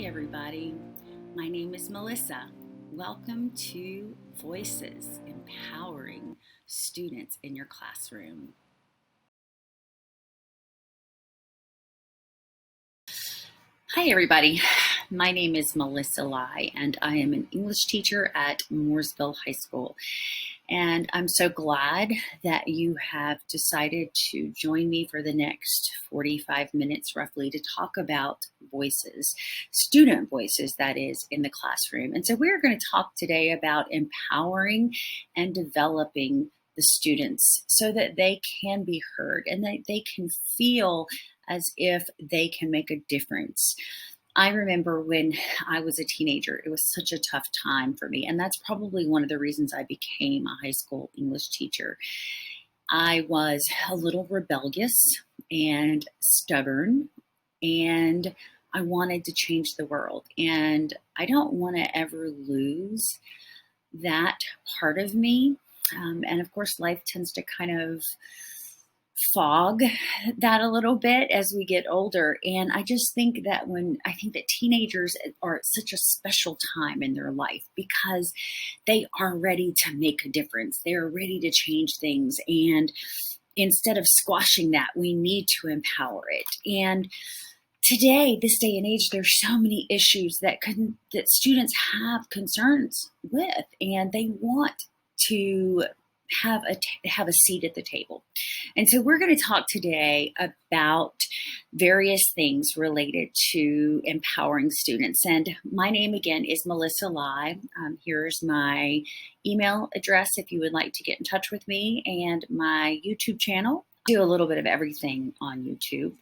Hey everybody, my name is Melissa. Welcome to Voices, empowering students in your classroom. Hi everybody, my name is Melissa Lai and I am an English teacher at Mooresville High School. And I'm so glad that you have decided to join me for the next 45 minutes roughly to talk about voices, student voices, that is, in the classroom. And so we're going to talk today about empowering and developing the students so that they can be heard and that they can feel as if they can make a difference. I remember when I was a teenager, it was such a tough time for me. And that's probably one of the reasons I became a high school English teacher. I was a little rebellious and stubborn, and I wanted to change the world. And I don't want to ever lose that part of me. And of course, life tends to kind of fog that a little bit as we get older. And I just think that I think that teenagers are at such a special time in their life because they are ready to make a difference. They're ready to change things. And instead of squashing that, we need to empower it. And today, this day and age, there's so many issues that students have concerns with, and they want to have a seat at the table. And so we're going to talk today about various things related to empowering students. And my name again is Melissa Lai. Here's my email address if you would like to get in touch with me, and my YouTube channel. I do a little bit of everything on YouTube.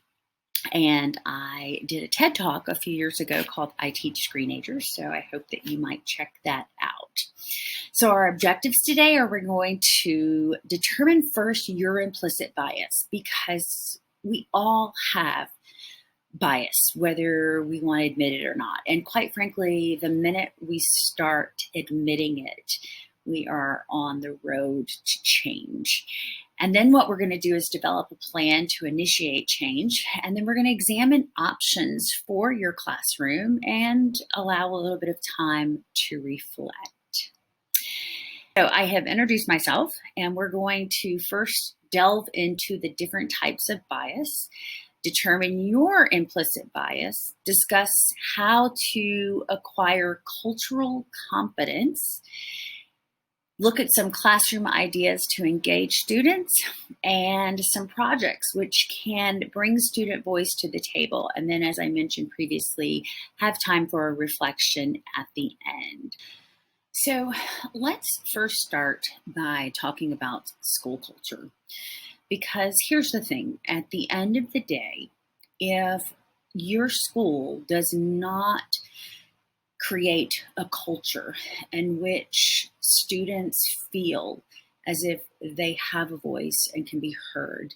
And I did a TED Talk a few years ago called I Teach Screenagers, so I hope that you might check that out. So our objectives today are we're going to determine first your implicit bias, because we all have bias, whether we want to admit it or not. And quite frankly, the minute we start admitting it, we are on the road to change. And then what we're going to do is develop a plan to initiate change. And then we're going to examine options for your classroom and allow a little bit of time to reflect. So I have introduced myself, and we're going to first delve into the different types of bias, determine your implicit bias, discuss how to acquire cultural competence, look at some classroom ideas to engage students, and some projects which can bring student voice to the table. And then, as I mentioned previously, have time for a reflection at the end. So let's first start by talking about school culture. Because here's the thing, at the end of the day, if your school does not create a culture in which students feel as if they have a voice and can be heard,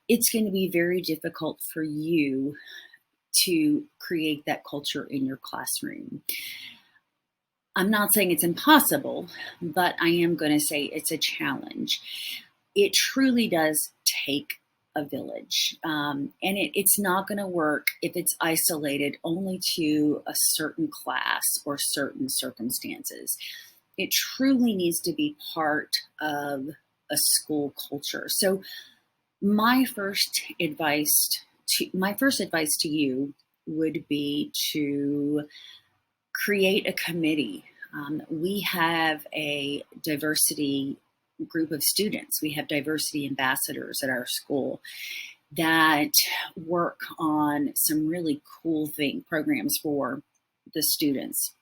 it's going to be very difficult for you to create that culture in your classroom. I'm not saying it's impossible, but I am going to say it's a challenge. It truly does take a village. And it's not going to work if it's isolated only to a certain class or certain circumstances. It truly needs to be part of a school culture. So my first advice to you would be to create a committee. We have a diversity group of students. We have diversity ambassadors at our school that work on some really cool programs for the students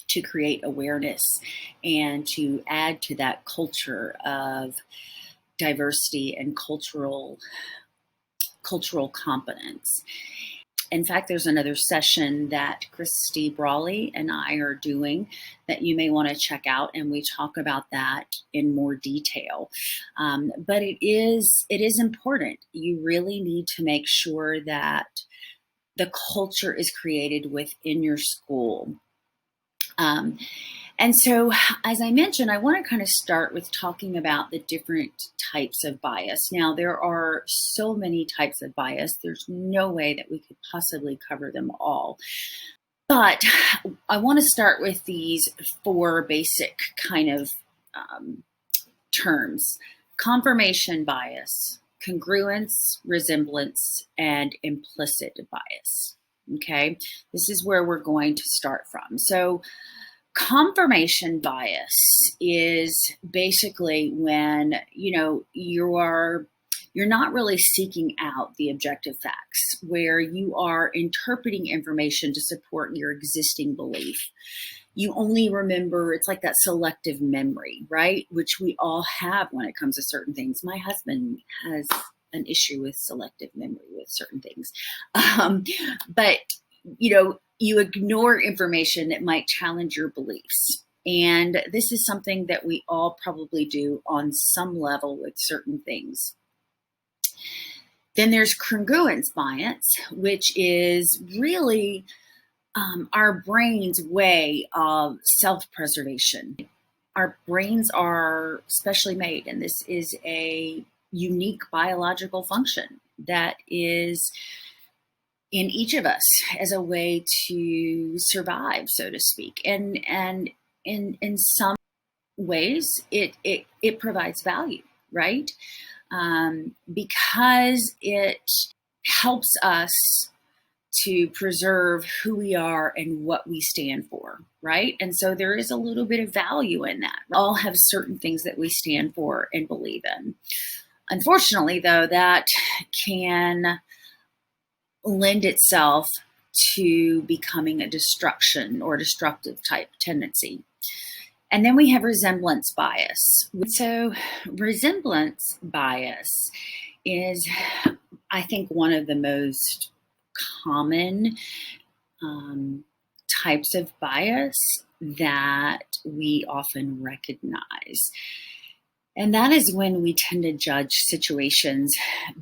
to create awareness and to add to that culture of diversity and cultural competence. In fact, there's another session that Christy Brawley and I are doing that you may want to check out, and we talk about that in more detail. But it is important. You really need to make sure that the culture is created within your school. And so, as I mentioned, I want to kind of start with talking about the different types of bias. Now, there are so many types of bias. There's no way that we could possibly cover them all. But I want to start with these four basic kind of terms: confirmation bias, congruence, resemblance, and implicit bias. Okay, this is where we're going to start from. So confirmation bias is basically when you're not really seeking out the objective facts, where you are interpreting information to support your existing belief. You only remember, it's like that selective memory, right? Which we all have when it comes to certain things. My husband has an issue with selective memory with certain things. But, you ignore information that might challenge your beliefs. And this is something that we all probably do on some level with certain things. Then there's congruence bias, which is really our brain's way of self-preservation. Our brains are specially made, and this is a unique biological function that is in each of us as a way to survive, so to speak. And in some ways, it provides value, right? Because it helps us to preserve who we are and what we stand for, right? And so there is a little bit of value in that. We all have certain things that we stand for and believe in. Unfortunately, though, that can lend itself to becoming a destruction or destructive type tendency. And then we have resemblance bias. So resemblance bias is, I think, one of the most common types of bias that we often recognize. And that is when we tend to judge situations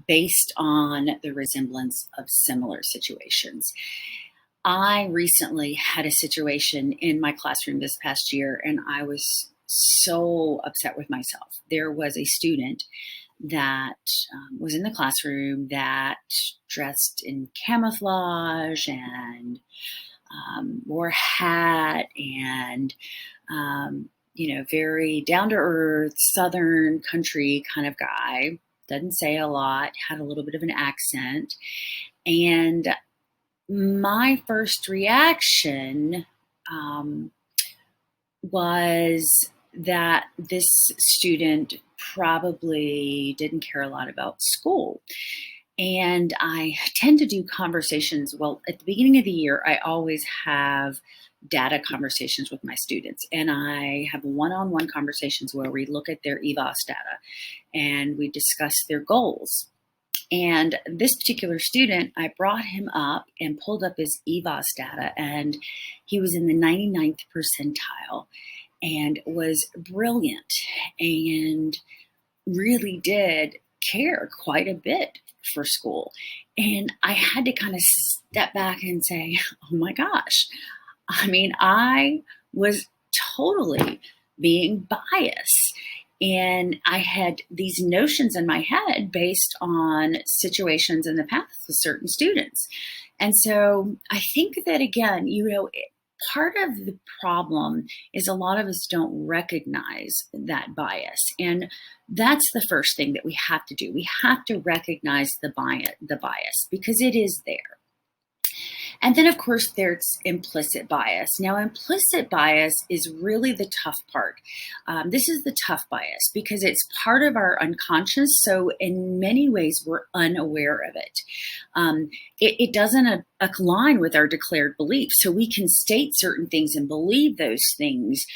based on the resemblance of similar situations. I recently had a situation in my classroom this past year, and I was so upset with myself. There was a student that was in the classroom that dressed in camouflage and wore a hat and, very down-to-earth, southern country kind of guy. Doesn't say a lot, had a little bit of an accent. And my first reaction was that this student probably didn't care a lot about school. And I tend to do conversations. Well, at the beginning of the year, I always have data conversations with my students. And I have one-on-one conversations where we look at their EVOS data and we discuss their goals. And this particular student, I brought him up and pulled up his EVOS data, and he was in the 99th percentile and was brilliant and really did care quite a bit for school. And I had to kind of step back and say, oh my gosh, I was totally being biased. And I had these notions in my head based on situations in the past with certain students. And so I think that, again, part of the problem is a lot of us don't recognize that bias. And that's the first thing that we have to do. We have to recognize the bias because it is there. And then, of course, there's implicit bias. Now, implicit bias is really the tough part. This is the tough bias because it's part of our unconscious. So in many ways, we're unaware of it. It doesn't align with our declared beliefs. So we can state certain things and believe those things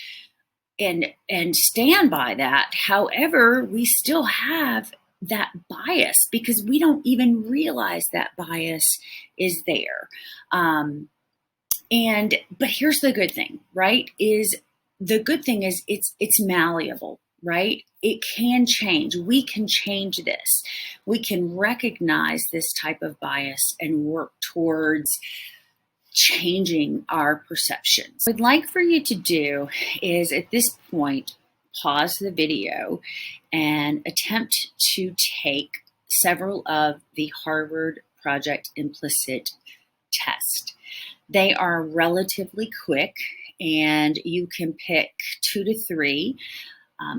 and stand by that. However, we still have that bias because we don't even realize that bias is there. But here's the good thing, right? It's malleable, right? It can change. We can change this. We can recognize this type of bias and work towards changing our perceptions. What I'd like for you to do is, at this point, pause the video and attempt to take several of the Harvard Project Implicit test. They are relatively quick, and you can pick 2 to 3.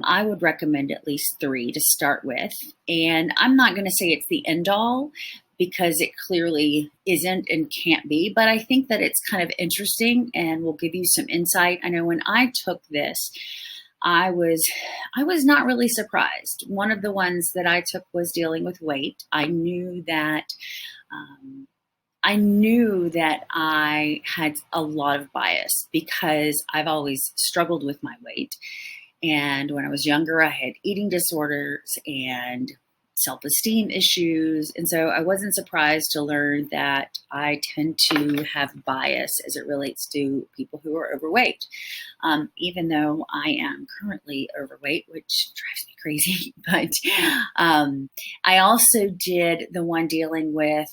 I would recommend at least 3 to start with. And I'm not going to say it's the end all because it clearly isn't and can't be, but I think that it's kind of interesting and will give you some insight. I know when I took this, I was not really surprised. One of the ones that I took was dealing with weight. Um, I knew that I had a lot of bias because I've always struggled with my weight. And when I was younger, I had eating disorders and self-esteem issues. And so I wasn't surprised to learn that I tend to have bias as it relates to people who are overweight. Even though I am currently overweight, which drives me crazy. But I also did the one dealing with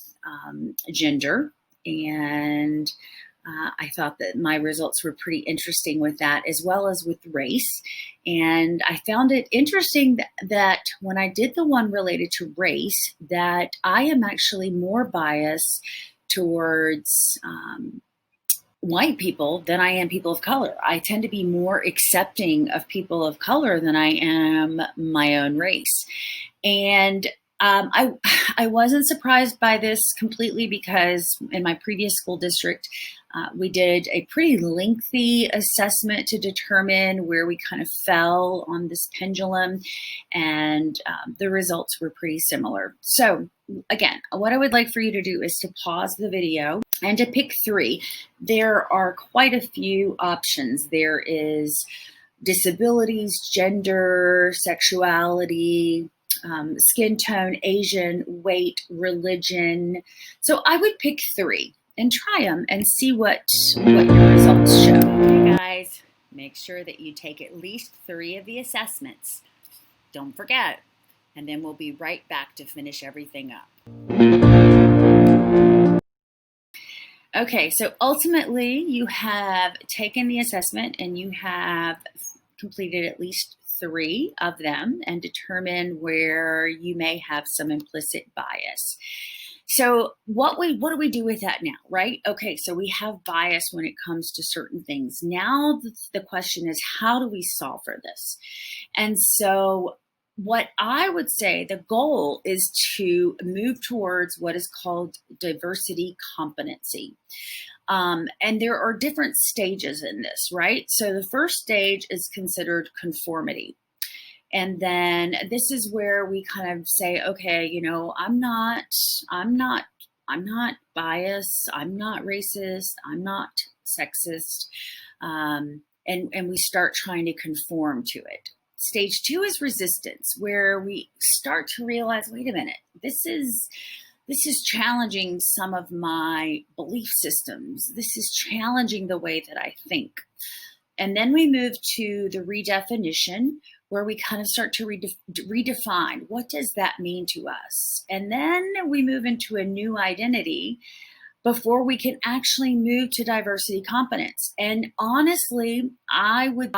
gender, and I thought that my results were pretty interesting with that, as well as with race. And I found it interesting that when I did the one related to race, that I am actually more biased towards white people than I am people of color. I tend to be more accepting of people of color than I am my own race. And I wasn't surprised by this completely because in my previous school district, we did a pretty lengthy assessment to determine where we kind of fell on this pendulum, and the results were pretty similar. So again, what I would like for you to do is to pause the video and to pick 3. There are quite a few options. There is disabilities, gender, sexuality, skin tone, Asian, weight, religion. So I would pick 3 and try them and see what your results show. Okay, guys, make sure that you take at least 3 of the assessments. Don't forget. And then we'll be right back to finish everything up. Okay, so ultimately you have taken the assessment and you have completed at least 3 of them and determined where you may have some implicit bias. So what do we do with that now, right? Okay, so we have bias when it comes to certain things. Now the question is, how do we solve for this? And so what I would say the goal is to move towards what is called diversity competency. And there are different stages in this, right? So the first stage is considered conformity. And then this is where we kind of say, okay, you know, I'm not biased. I'm not racist. I'm not sexist. And we start trying to conform to it. Stage 2 is resistance, where we start to realize, wait a minute, this is challenging some of my belief systems. This is challenging the way that I think. And then we move to the redefinition, where we kind of start to redefine what does that mean to us. And then we move into a new identity before we can actually move to diversity competence. And honestly, I would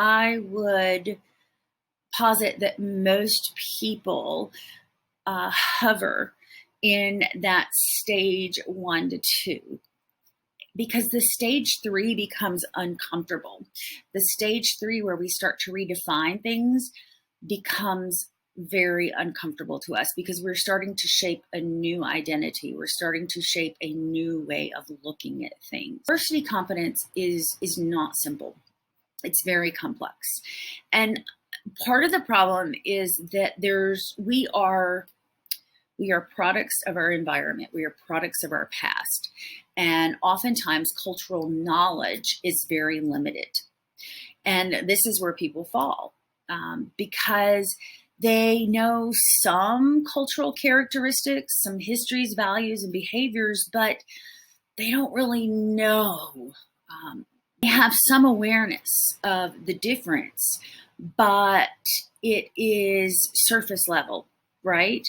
posit that most people hover in that stage 1 to 2, because the stage 3 becomes uncomfortable. The stage 3, where we start to redefine things, becomes very uncomfortable to us because we're starting to shape a new identity. We're starting to shape a new way of looking at things. Diversity competence is not simple. It's very complex. And part of the problem is that we are products of our environment. We are products of our past. And oftentimes cultural knowledge is very limited. And this is where people fall because they know some cultural characteristics, some histories, values, and behaviors, but they don't really know. They have some awareness of the difference, but it is surface level, right?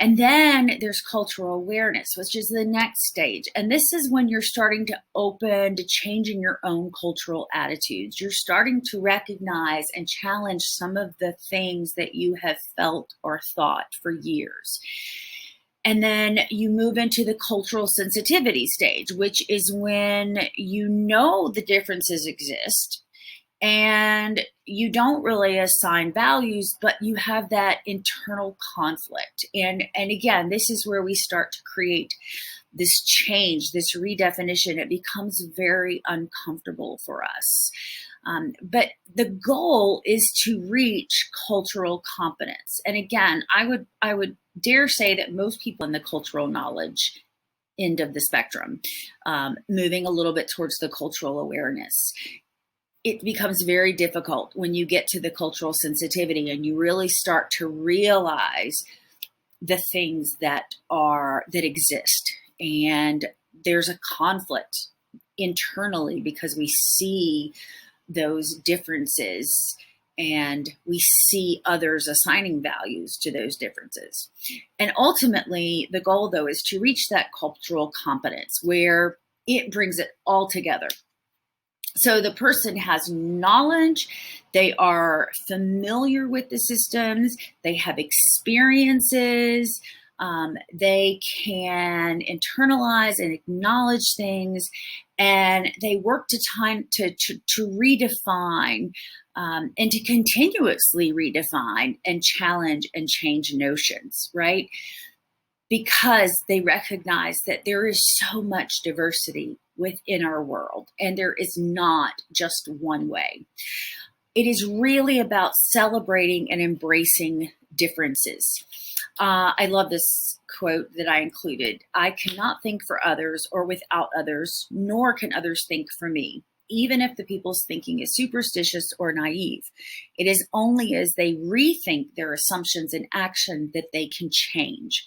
And then there's cultural awareness, which is the next stage. And this is when you're starting to open to changing your own cultural attitudes. You're starting to recognize and challenge some of the things that you have felt or thought for years. And then you move into the cultural sensitivity stage, which is when you know the differences exist and you don't really assign values, but you have that internal conflict. And again, this is where we start to create this change, this redefinition. It becomes very uncomfortable for us. But the goal is to reach cultural competence. And again, I would dare say that most people in the cultural knowledge end of the spectrum, moving a little bit towards the cultural awareness, it becomes very difficult when you get to the cultural sensitivity and you really start to realize the things that exist. And there's a conflict internally because we see those differences and we see others assigning values to those differences. And ultimately, the goal, though, is to reach that cultural competence where it brings it all together. So the person has knowledge, they are familiar with the systems, they have experiences, they can internalize and acknowledge things, and they work to redefine and to continuously redefine and challenge and change notions, right? Because they recognize that there is so much diversity within our world, and there is not just one way. It is really about celebrating and embracing differences. I love this quote that I included. I cannot think for others or without others, nor can others think for me, even if the people's thinking is superstitious or naive. It is only as they rethink their assumptions and action that they can change,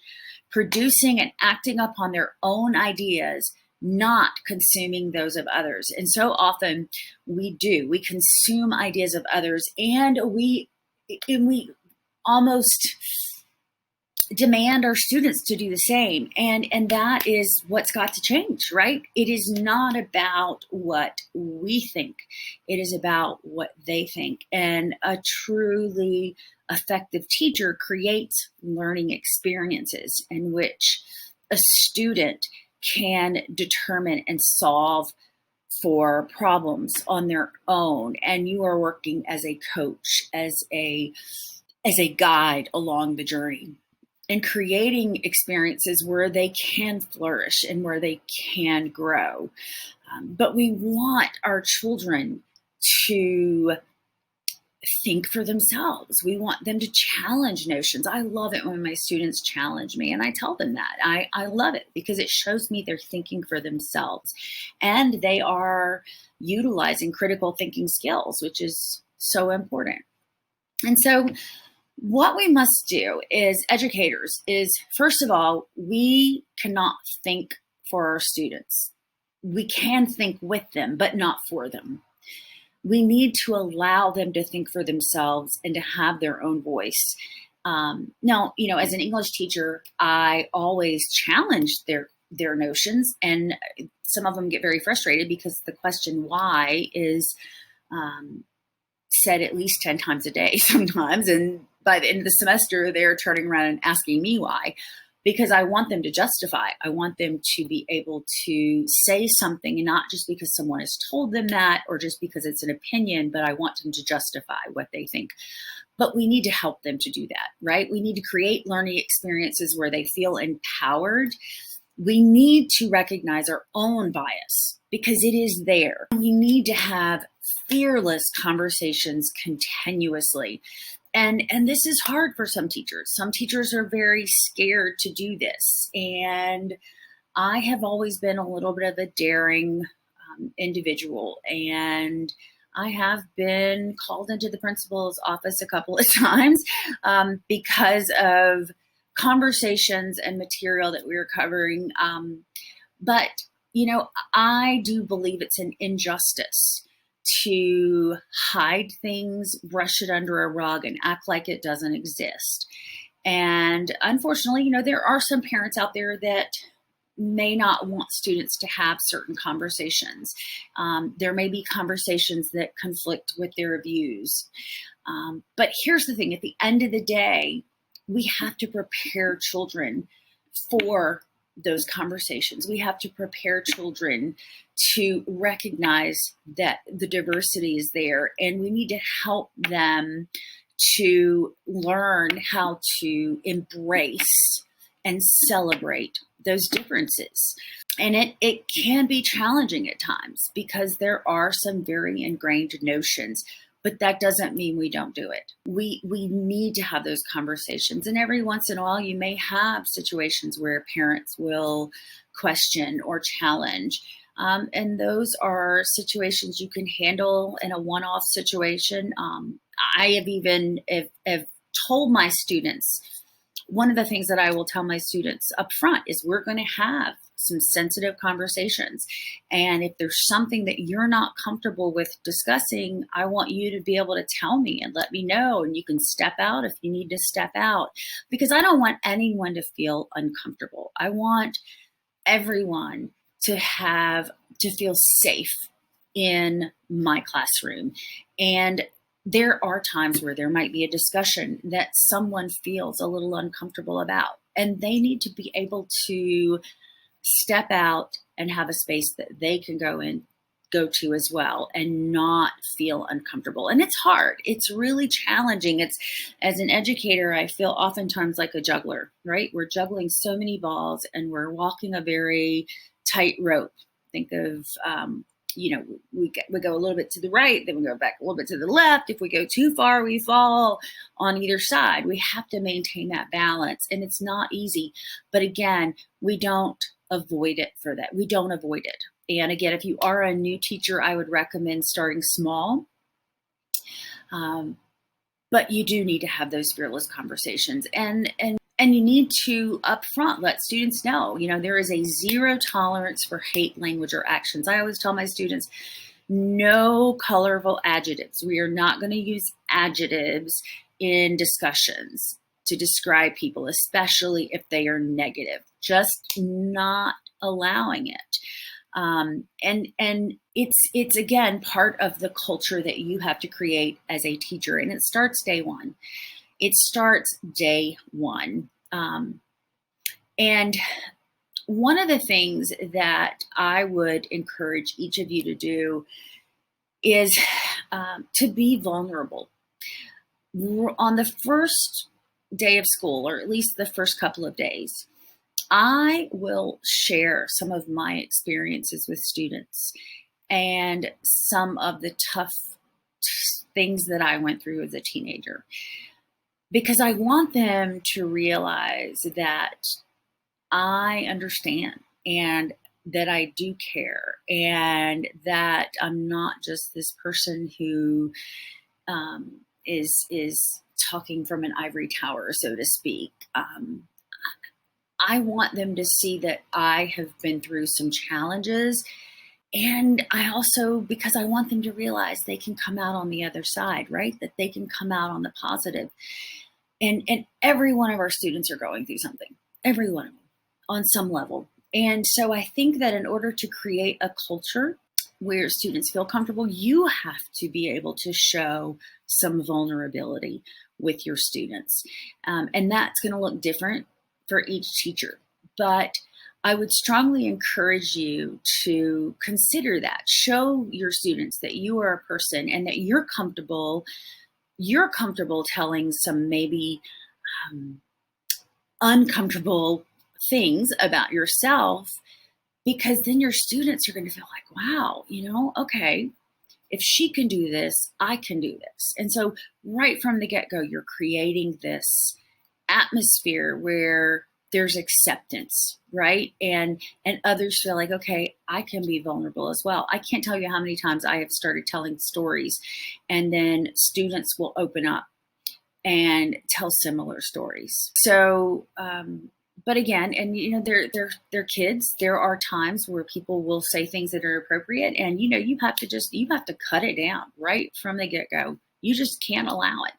producing and acting upon their own ideas, not consuming those of others. And so often we consume ideas of others, and we almost demand our students to do the same. And that is what's got to change, right? It is not about what we think. It is about what they think. And a truly effective teacher creates learning experiences in which a student can determine and solve for problems on their own. And you are working as a coach, as a guide along the journey, and creating experiences where they can flourish and where they can grow. But we want our children to think for themselves. We want them to challenge notions. I love it when my students challenge me, and I tell them that. I love it because it shows me they're thinking for themselves and they are utilizing critical thinking skills, which is so important. And so what we must do as educators is, first of all, we cannot think for our students. We can think with them, but not for them. We need to allow them to think for themselves and to have their own voice. Now, as an English teacher, I always challenge their notions, and some of them get very frustrated because the question why is said at least 10 times a day sometimes. And by the end of the semester, they're turning around and asking me why, because I want them to justify. I want them to be able to say something, and not just because someone has told them that or just because it's an opinion, but I want them to justify what they think. But we need to help them to do that, right? We need to create learning experiences where they feel empowered. We need to recognize our own bias because it is there. We need to have fearless conversations continuously. And this is hard for some teachers. Some teachers are very scared to do this. And I have always been a little bit of a daring individual. And I have been called into the principal's office a couple of times because of conversations and material that we were covering. But, I do believe it's an injustice to hide things, brush it under a rug, and act like it doesn't exist. And unfortunately, there are some parents out there that may not want students to have certain conversations. There may be conversations that conflict with their views. But here's the thing, at the end of the day, we have to prepare children for those conversations. We have to prepare children to recognize that the diversity is there, and we need to help them to learn how to embrace and celebrate those differences. And it can be challenging at times because there are some very ingrained notions, but that doesn't mean we don't do it. We need to have those conversations. And every once in a while, you may have situations where parents will question or challenge. And those are situations you can handle in a one-off situation. I have even have told my students, one of the things that I will tell my students up front is we're going to have some sensitive conversations. And if there's something that you're not comfortable with discussing, I want you to be able to tell me and let me know. And you can step out if you need to step out, because I don't want anyone to feel uncomfortable. I want everyone to feel safe in my classroom. And there are times where there might be a discussion that someone feels a little uncomfortable about, and they need to be able to step out and have a space that they can go to as well and not feel uncomfortable. And it's hard. It's really challenging. It's, as an educator, I feel oftentimes like a juggler, right? We're juggling so many balls and we're walking a very tight rope. Think of, we go a little bit to the right, then we go back a little bit to the left. If we go too far, we fall on either side. We have to maintain that balance, and it's not easy. But again, we don't avoid it for that. We don't avoid it. And again, if you are a new teacher, I would recommend starting small. But you do need to have those fearless conversations, and you need to upfront let students know, there is a zero tolerance for hate language or actions. I always tell my students, no colorful adjectives. We are not going to use adjectives in discussions to describe people, especially if they are negative. Just not allowing it. And it's again part of the culture that you have to create as a teacher, and it starts day one. It starts day one. And one of the things that I would encourage each of you to do is to be vulnerable. On the first day of school, or at least the first couple of days, I will share some of my experiences with students and some of the tough things that I went through as a teenager, because I want them to realize that I understand and that I do care, and that I'm not just this person who is talking from an ivory tower, so to speak. I want them to see that I have been through some challenges, and I also, because I want them to realize they can come out on the other side, right? That they can come out on the positive. And every one of our students are going through something, every one of them on some level. And so I think that in order to create a culture where students feel comfortable, you have to be able to show some vulnerability with your students. And that's going to look different for each teacher. But I would strongly encourage you to consider that. Show your students that you are a person and that you're comfortable telling some maybe uncomfortable things about yourself, because then your students are going to feel like, wow, okay, if she can do this, I can do this. And so right from the get-go, you're creating this atmosphere where there's acceptance, right? And others feel like, okay, I can be vulnerable as well. I can't tell you how many times I have started telling stories, and then students will open up and tell similar stories. So, but again, and they're kids. There are times where people will say things that are appropriate, and you have to cut it down right from the get-go. You just can't allow it.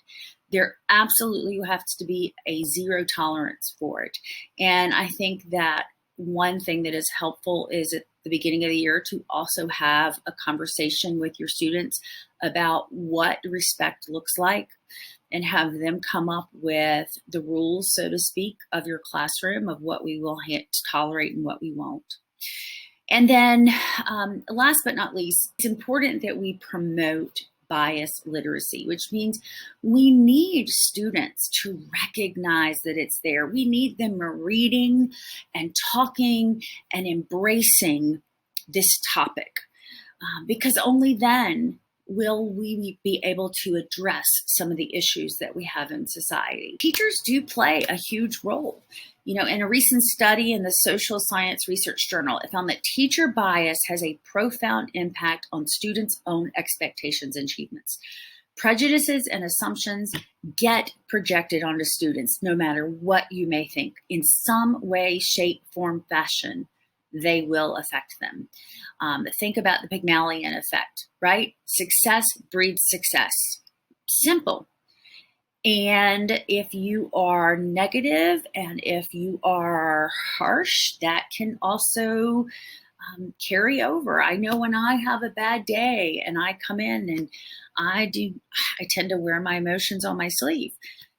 There absolutely has to be a zero tolerance for it. And I think that one thing that is helpful is at the beginning of the year to also have a conversation with your students about what respect looks like. and have them come up with the rules, so to speak, of your classroom of what we will tolerate and what we won't. And then last but not least, it's important that we promote bias literacy, which means we need students to recognize that it's there. We need them reading and talking and embracing this topic, because only then will we be able to address some of the issues that we have in society. Teachers do play a huge role. You know, in a recent study in the Social Science Research Journal, it found that teacher bias has a profound impact on students' own expectations and achievements. Prejudices and assumptions get projected onto students, no matter what you may think. In some way, shape, form, fashion, they will affect them. Think about the Pygmalion effect, right? Success breeds success. Simple. And if you are negative and if you are harsh, that can also carry over. I know when I have a bad day and I come in and I tend to wear my emotions on my sleeve.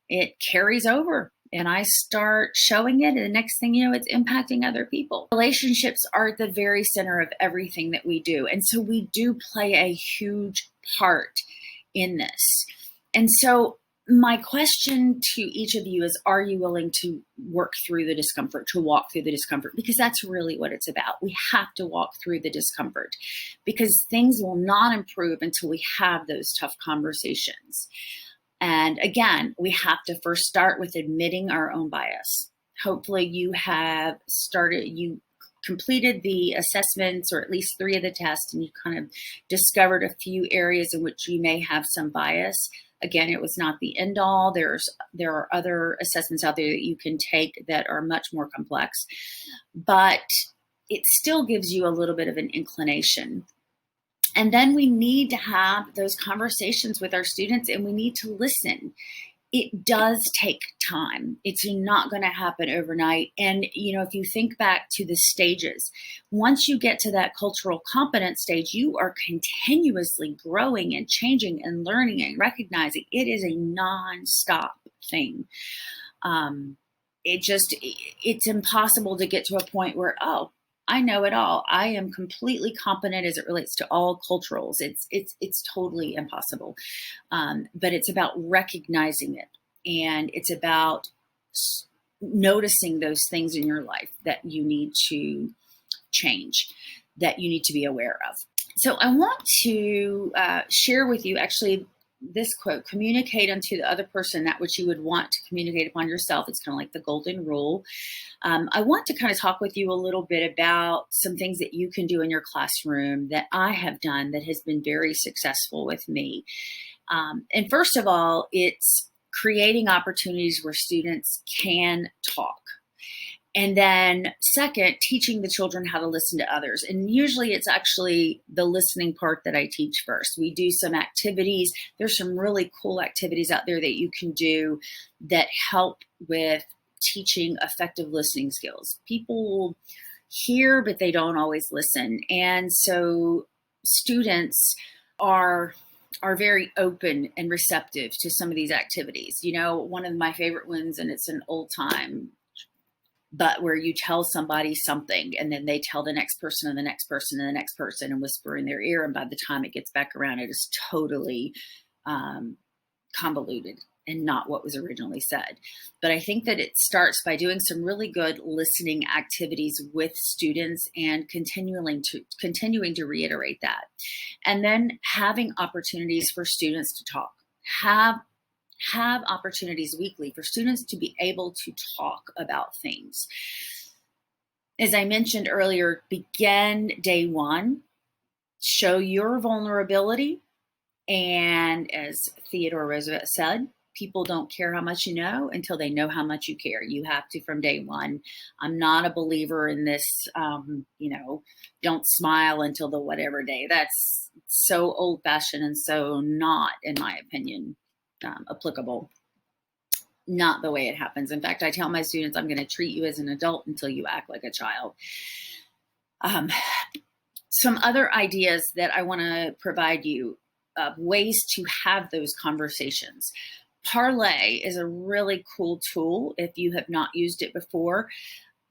It carries over and I start showing it, and the next thing you know, it's impacting other people. Relationships are at the very center of everything that we do. And so we do play a huge part in this. And so my question to each of you is, are you willing to work through the discomfort, to walk through the discomfort? Because that's really what it's about. We have to walk through the discomfort because things will not improve until we have those tough conversations. And again, we have to first start with admitting our own bias. Hopefully you completed the assessments, or at least 3 of the tests, and you kind of discovered a few areas in which you may have some bias. Again, it was not the end all. There are other assessments out there that you can take that are much more complex, but it still gives you a little bit of an inclination. And then we need to have those conversations with our students, and we need to listen. It does take time. It's not going to happen overnight. And, you know, if you think back to the stages, once you get to that cultural competence stage, you are continuously growing and changing and learning and recognizing. It is a nonstop thing. It's impossible to get to a point where, oh, I know it all. I am completely competent as it relates to all culturals. It's totally impossible. But it's about recognizing it, and it's about noticing those things in your life that you need to change, that you need to be aware of. So I want to share with you actually this quote: communicate unto the other person that which you would want to communicate upon yourself. It's kind of like the golden rule. I want to kind of talk with you a little bit about some things that you can do in your classroom that I have done that has been very successful with me. And first of all, it's creating opportunities where students can talk. And then second, teaching the children how to listen to others. And usually it's actually the listening part that I teach first. We do some activities. There's some really cool activities out there that you can do that help with teaching effective listening skills. People hear, but they don't always listen. And so students are very open and receptive to some of these activities. You know, one of my favorite ones, and it's an old time, but where you tell somebody something and then they tell the next person and the next person and the next person and whisper in their ear. And by the time it gets back around, it is totally convoluted and not what was originally said. But I think that it starts by doing some really good listening activities with students and continuing to reiterate that. And then having opportunities for students to talk. Have opportunities weekly for students to be able to talk about things. As I mentioned earlier, begin day one, show your vulnerability. And as Theodore Roosevelt said, people don't care how much you know until they know how much you care. You have to from day one. I'm not a believer in this, don't smile until the whatever day. That's so old fashioned and so not, in my opinion, applicable. Not the way it happens. In fact, I tell my students, I'm going to treat you as an adult until you act like a child. Some other ideas that I want to provide you of ways to have those conversations. Parlay is a really cool tool if you have not used it before,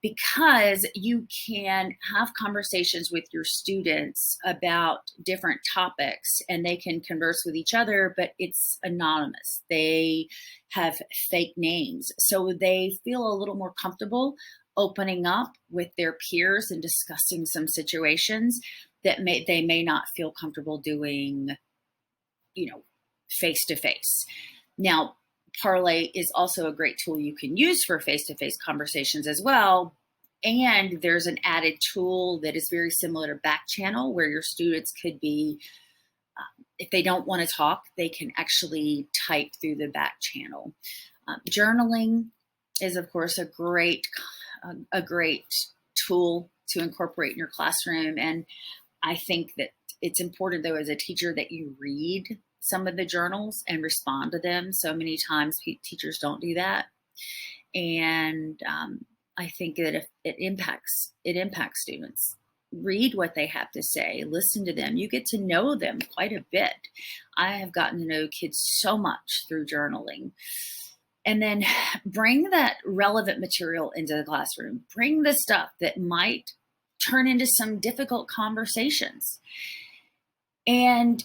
because you can have conversations with your students about different topics and they can converse with each other, but it's anonymous. They have fake names. So they feel a little more comfortable opening up with their peers and discussing some situations that they may not feel comfortable doing, face to face. Now, Parlay is also a great tool you can use for face-to-face conversations as well. And there's an added tool that is very similar to Back Channel, where your students could be, if they don't want to talk, they can actually type through the Back Channel. Journaling is, of course, a great tool to incorporate in your classroom. And I think that it's important, though, as a teacher, that you read some of the journals and respond to them. So many times teachers don't do that. And I think that if it impacts students. Read what they have to say, listen to them. You get to know them quite a bit. I have gotten to know kids so much through journaling. And then bring that relevant material into the classroom. Bring the stuff that might turn into some difficult conversations. And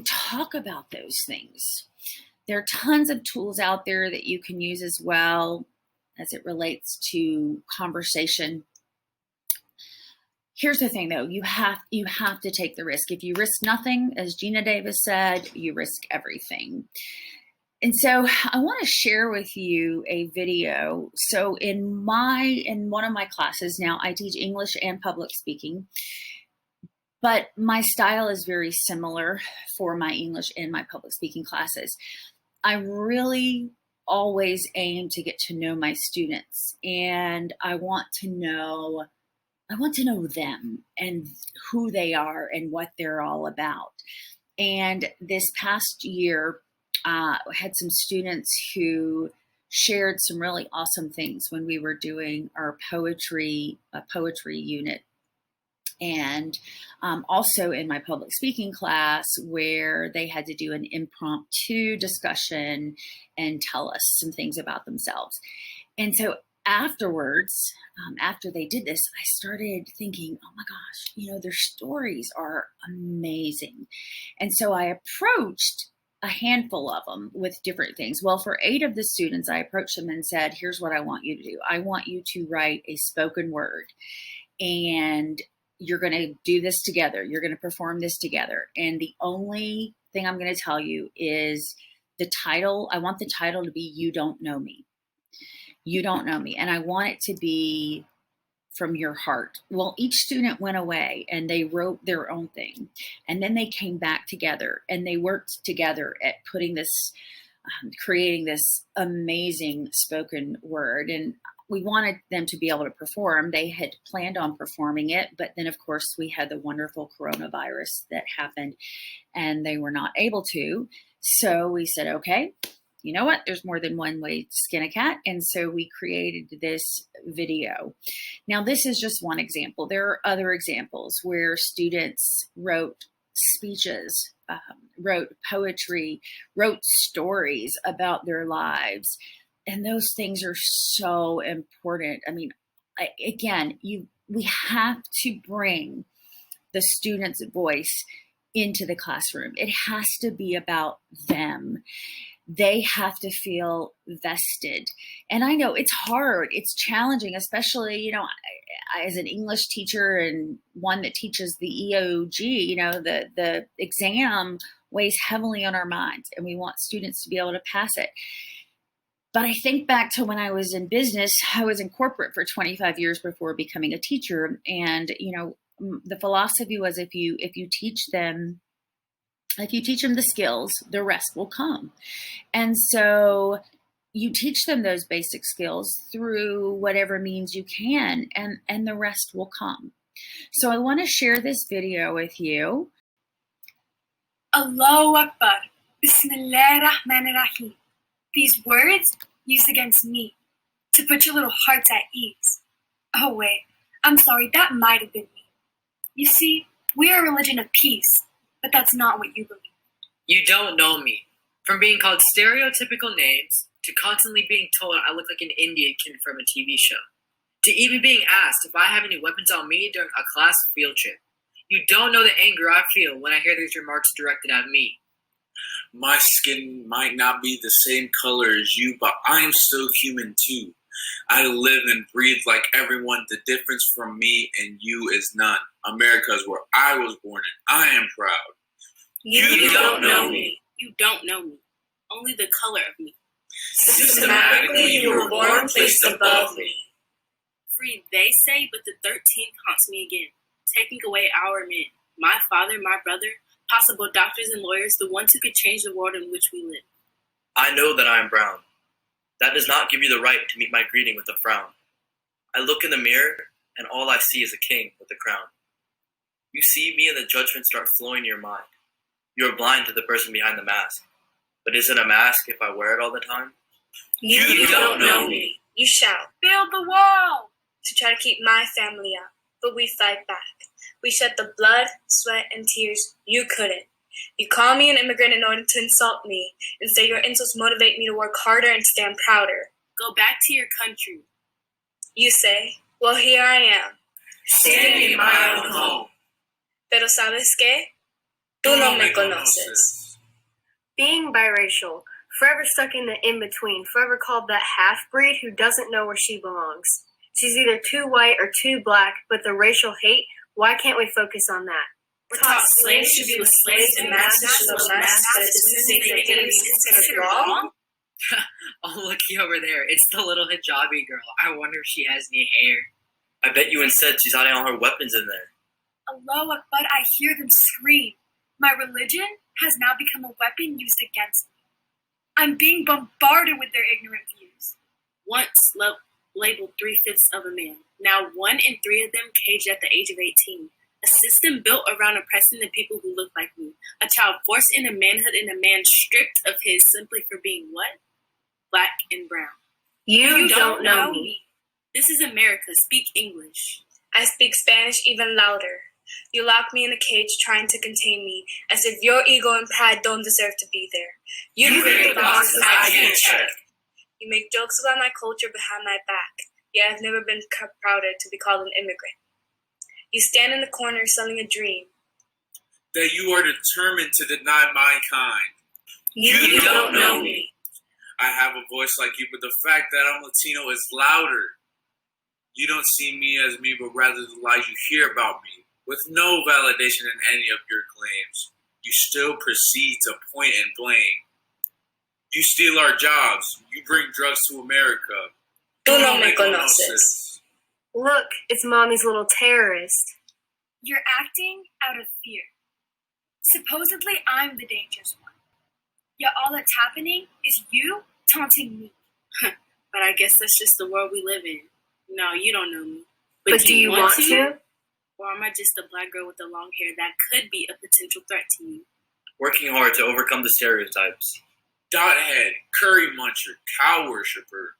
talk about those things. There are tons of tools out there that you can use as well as it relates to conversation. Here's the thing, though. You have to take the risk. If you risk nothing, as Gina Davis said, you risk everything. And so I want to share with you a video. So in one of my classes, now I teach English and public speaking, but my style is very similar for my English and my public speaking classes. I really always aim to get to know my students, and I want to know them and who they are and what they're all about. And this past year, I had some students who shared some really awesome things when we were doing our poetry unit. And also in my public speaking class, where they had to do an impromptu discussion and tell us some things about themselves. And so afterwards, after they did this, I started thinking, oh my gosh, their stories are amazing. And so I approached a handful of them with different things. Well, for 8 of the students, I approached them and said, here's what I want you to do. I want you to write a spoken word, and you're going to do this together. You're going to perform this together. And the only thing I'm going to tell you is the title. I want the title to be You Don't Know Me. You Don't Know Me. And I want it to be from your heart. Well, each student went away and they wrote their own thing. And then they came back together and they worked together at creating this amazing spoken word. And we wanted them to be able to perform. They had planned on performing it, but then of course we had the wonderful coronavirus that happened and they were not able to. So we said, okay, you know what? There's more than one way to skin a cat. And so we created this video. Now, this is just one example. There are other examples where students wrote speeches, wrote poetry, wrote stories about their lives. And those things are so important. I mean, we have to bring the student's voice into the classroom. It has to be about them. They have to feel vested. And I know it's hard, it's challenging, especially, as an English teacher and one that teaches the EOG, the exam weighs heavily on our minds and we want students to be able to pass it. But I think back to when I was in business. I was in corporate for 25 years before becoming a teacher. And, the philosophy was if you teach them the skills, the rest will come. And so you teach them those basic skills through whatever means you can, and the rest will come. So I want to share this video with you. Allahu Akbar. Bismillah Rahman Rahim. These words used against me to put your little hearts at ease. Oh wait, I'm sorry, that might have been me. You see, we are a religion of peace, but that's not what you believe. You don't know me. From being called stereotypical names, to constantly being told I look like an Indian kid from a TV show, to even being asked if I have any weapons on me during a class field trip. You don't know the anger I feel when I hear these remarks directed at me. My skin might not be the same color as you, but I am still human too. I live and breathe like everyone. The difference from me and you is none. America is where I was born and I am proud. You don't know me. You don't know me. Only the color of me. Systematically, you were born placed above me. Free, they say, but the 13th haunts me again, taking away our men, my father, my brother, possible doctors and lawyers, the ones who could change the world in which we live. I know that I am brown. That does not give you the right to meet my greeting with a frown. I look in the mirror, and all I see is a king with a crown. You see me and the judgment start flowing in your mind. You are blind to the person behind the mask. But is it a mask if I wear it all the time? You don't know me. You shout, "Build the wall!" to try to keep my family out, but we fight back. We shed the blood, sweat, and tears. You couldn't. You call me an immigrant in order to insult me, and say your insults motivate me to work harder and stand prouder. Go back to your country. You say, well, here I am, Standing in my own home. pero sabes qué? Tú no me conoces. Being biracial, forever stuck in the in-between, forever called that half-breed who doesn't know where she belongs. She's either too white or too black, but the racial hate, why can't we focus on that? We're taught slaves should be with slaves and masters should love masters, but as soon as they get it's considered wrong. Oh, looky over there. It's the little hijabi girl. I wonder if she has any hair. I bet you instead she's hiding all her weapons in there. Allahu Akbar, I hear them scream. My religion has now become a weapon used against me. I'm being bombarded with their ignorant views. Once labeled 3/5 of a man, now 1 in 3 of them caged at the age of 18. A system built around oppressing the people who look like me. A child forced into manhood and a man stripped of his simply for being what? Black and brown. You don't know me. This is America. Speak English. I speak Spanish even louder. You lock me in a cage trying to contain me, as if your ego and pride don't deserve to be there. You create boxes I can't check. You make jokes about my culture behind my back, yet I've never been prouder to be called an immigrant. You stand in the corner selling a dream. That you are determined to deny my kind. You don't know me. I have a voice like you, but the fact that I'm Latino is louder. You don't see me as me, but rather the lies you hear about me. With no validation in any of your claims, you still proceed to point and blame. You steal our jobs. You bring drugs to America. Tú no me conoces. Look, it's mommy's little terrorist. You're acting out of fear. Supposedly, I'm the dangerous one. Yet all that's happening is you taunting me. But I guess that's just the world we live in. No, you don't know me. But do you want to? Or am I just a black girl with the long hair that could be a potential threat to you? Working hard to overcome the stereotypes. Dothead, curry muncher, cow worshiper.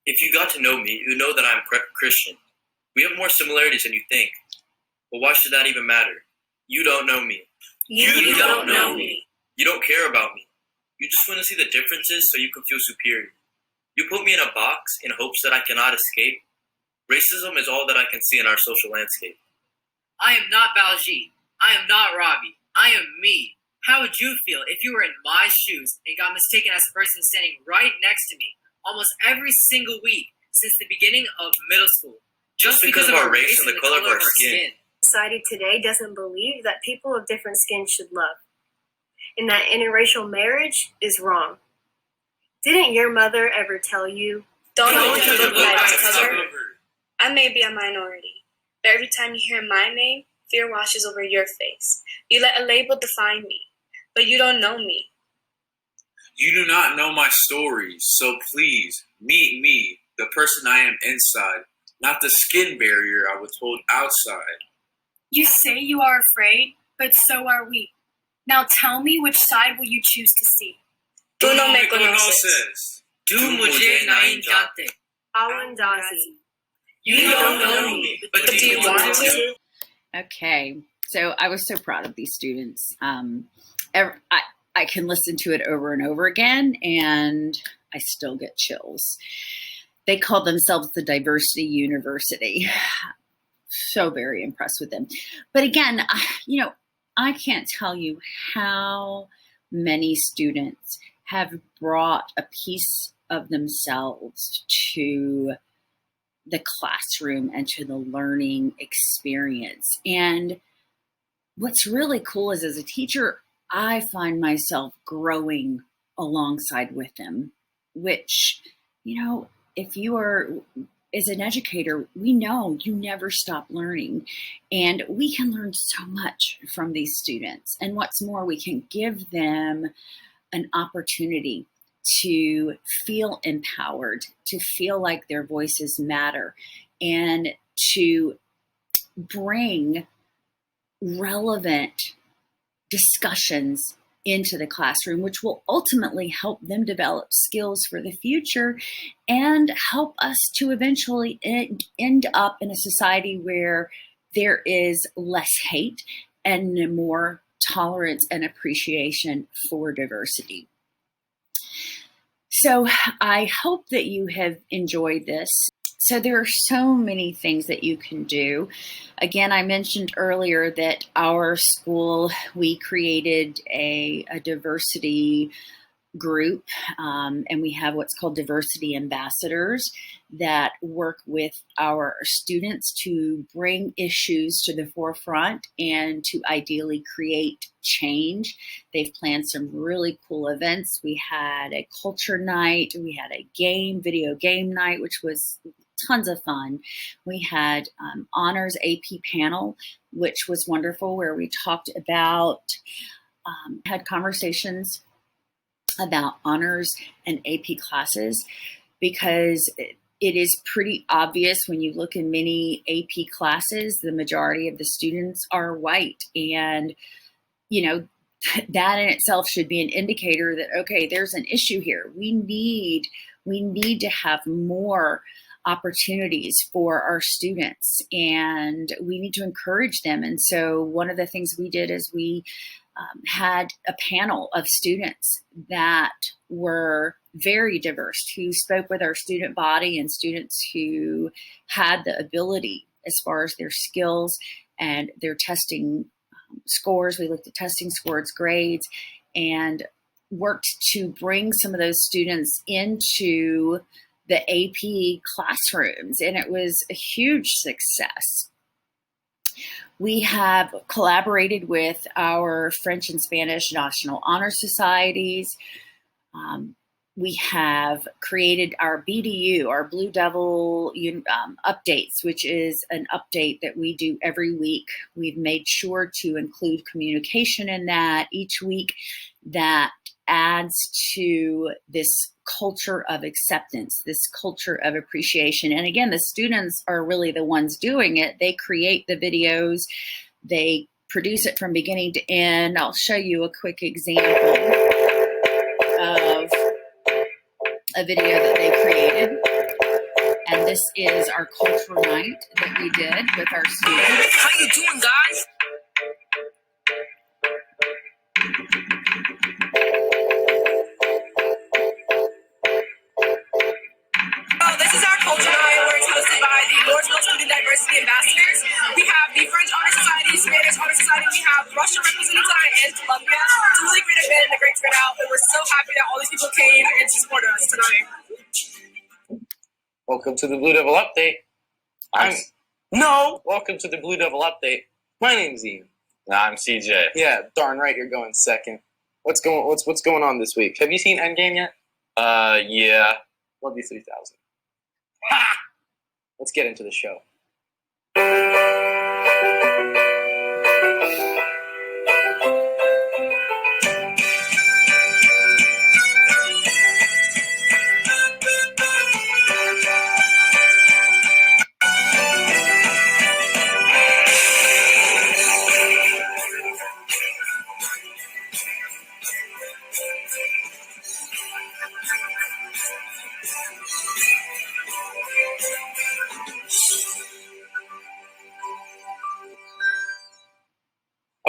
If you got to know me, you know that I'm Christian. We have more similarities than you think. But why should that even matter? You don't know me. You don't know me. You don't care about me. You just want to see the differences so you can feel superior. You put me in a box in hopes that I cannot escape. Racism is all that I can see in our social landscape. I am not Baljeet. I am not Robbie. I am me. How would you feel if you were in my shoes and got mistaken as the person standing right next to me almost every single week since the beginning of middle school? Just because of our race and the color of our skin. Society today doesn't believe that people of different skins should love, and that interracial marriage is wrong. Didn't your mother ever tell you, Don't judge a book by its cover? I may be a minority, but every time you hear my name, fear washes over your face. You let a label define me, but you don't know me. You do not know my story, so please meet me, the person I am inside, not the skin barrier I was told outside. You say you are afraid, but so are we. Now tell me, which side will you choose to see? Tú no me conoces. Tu mujhe nahin jante. Awandazi? You don't know me. But do you want to? Okay, so I was so proud of these students. I can listen to it over and over again, and I still get chills. They call themselves the Diversity University. So very impressed with them. But again, I can't tell you how many students have brought a piece of themselves to the classroom and to the learning experience. And what's really cool is, as a teacher, I find myself growing alongside with them, which, if you are, as an educator, we know you never stop learning, and we can learn so much from these students. And what's more, we can give them an opportunity to feel empowered, to feel like their voices matter, and to bring relevant discussions into the classroom, which will ultimately help them develop skills for the future and help us to eventually end up in a society where there is less hate and more tolerance and appreciation for diversity. So I hope that you have enjoyed this. So there are so many things that you can do. Again, I mentioned earlier that our school, we created a diversity group, and we have what's called diversity ambassadors that work with our students to bring issues to the forefront and to ideally create change. They've planned some really cool events. We had a culture night, we had a video game night, which was tons of fun. We had honors AP panel, which was wonderful, where we talked about, had conversations about honors and AP classes, because it is pretty obvious when you look in many AP classes, the majority of the students are white. And, that in itself should be an indicator that, okay, there's an issue here. We need to have more opportunities for our students, and we need to encourage them. And so one of the things we did is we had a panel of students that were very diverse, who spoke with our student body, and students who had the ability as far as their skills and their testing scores. We looked at testing scores, grades, and worked to bring some of those students into the AP classrooms, and it was a huge success. We have collaborated with our French and Spanish National Honor Societies. We have created our BDU, our Blue Devil updates, which is an update that we do every week. We've made sure to include communication in that each week that adds to this culture of acceptance, this culture of appreciation. And again, the students are really the ones doing it. They create the videos, they produce it from beginning to end. I'll show you a quick example of a video that they created. And this is our cultural night that we did with our students. How you doing, guys? This is our culture night, where it's hosted by the Mooresville Student Diversity Ambassadors. We have the French Honor Society, Spanish Honor Society, we have Russia represented tonight, and Colombia. It's a really great event and a great turnout, and we're so happy that all these people came and supported us tonight. Welcome to the Blue Devil Update. Welcome to the Blue Devil Update. My name's Ian. I'm CJ. Yeah, darn right you're going second. What's going on this week? Have you seen Endgame yet? Yeah. Love you 3000. Ha! Let's get into the show.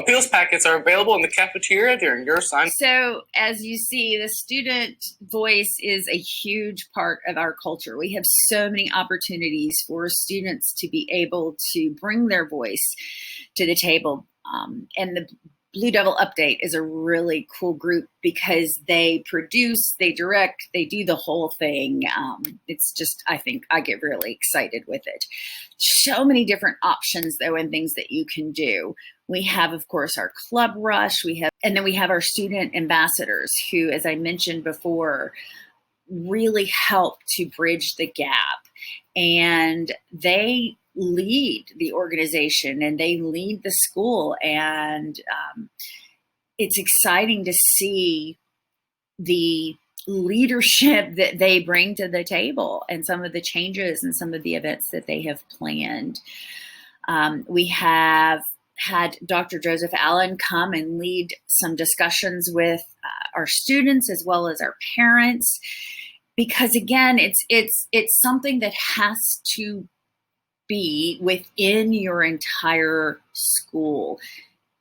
Appeals packets are available in the cafeteria during your assignment. So, as you see, the student voice is a huge part of our culture. We have so many opportunities for students to be able to bring their voice to the table. And the Blue Devil Update is a really cool group because they produce, they direct, they do the whole thing. It's just, I think I get really excited with it. So many different options though and things that you can do. We have, of course, our Club Rush, and then we have our student ambassadors who, as I mentioned before, really help to bridge the gap. And they lead the organization and they lead the school, and it's exciting to see the leadership that they bring to the table and some of the changes and some of the events that they have planned. We have had Dr. Joseph Allen come and lead some discussions with our students as well as our parents, because again, it's something that has to be within your entire school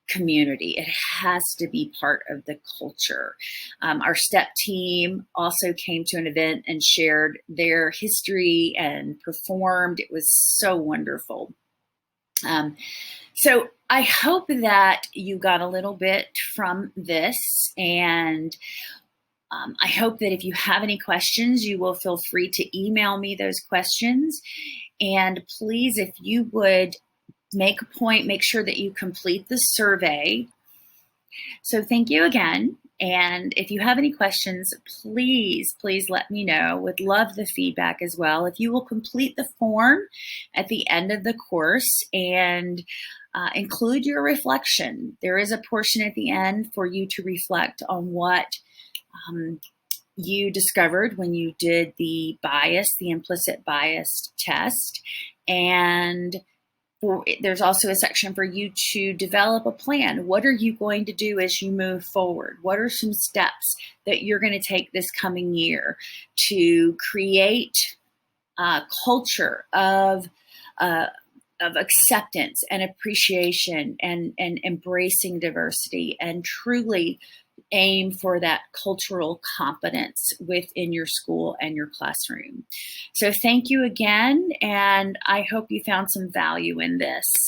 community. It has to be part of the culture. Our STEP team also came to an event and shared their history and performed. It was so wonderful. So I hope that you got a little bit from this, and I hope that if you have any questions, you will feel free to email me those questions. And please, if you would make a point, make sure that you complete the survey. So thank you again. And if you have any questions, please let me know. Would love the feedback as well. If you will complete the form at the end of the course and include your reflection. There is a portion at the end for you to reflect on what you discovered when you did the implicit bias test. And there's also a section for you to develop a plan. What are you going to do as you move forward? What are some steps that you're going to take this coming year to create a culture of acceptance and appreciation and embracing diversity, and truly aim for that cultural competence within your school and your classroom. So thank you again, and I hope you found some value in this.